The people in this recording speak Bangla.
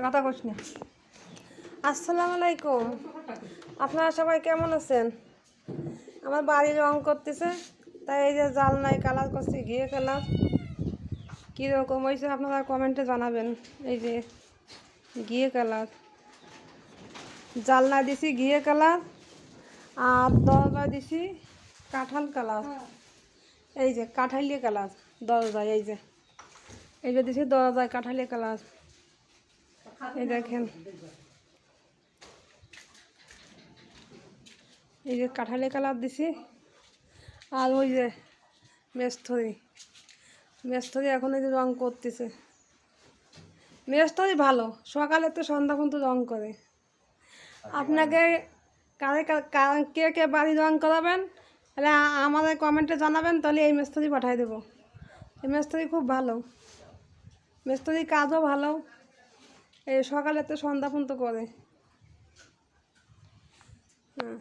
কথা কস না। আসসালামু আলাইকুম, আপনারা সবাই কেমন আছেন? আমার বাড়ি রং করতেছে, তাই এই যে জালনায় কালার করছি, ঘিয়ে কালার। কীরকম হয়েছে আপনারা কমেন্টে জানাবেন। এই যে ঘিয়ে কালার, জালনায় দিছি ঘিয়ে কালার, আর দরজায় দিছি কাঁঠাল কালার। এই যে কাঁঠালিয়া কালার দরজায়, এই যে দিছি দরজায় কাঁঠালিয়া কালার। এই দেখেন, এই যে কাঁঠালি কালার দিছি। আর ওই যে মেস্তরি এখন এই যে রং করতেছে। মেস্তরি ভালো, সকালে তো সন্ধ্যা পর্যন্ত রং করে। আপনাকে কে কে বাড়ি রং করাবেন তাহলে আমাদের কমেন্টে জানাবেন, তাহলে এই মেস্তরি পাঠিয়ে দেবো। এই মেস্তরি খুব ভালো, মেস্তরির কাজও ভালো। এই সকালে তো সন্ধ্যা পর্যন্ত করে। হ্যাঁ।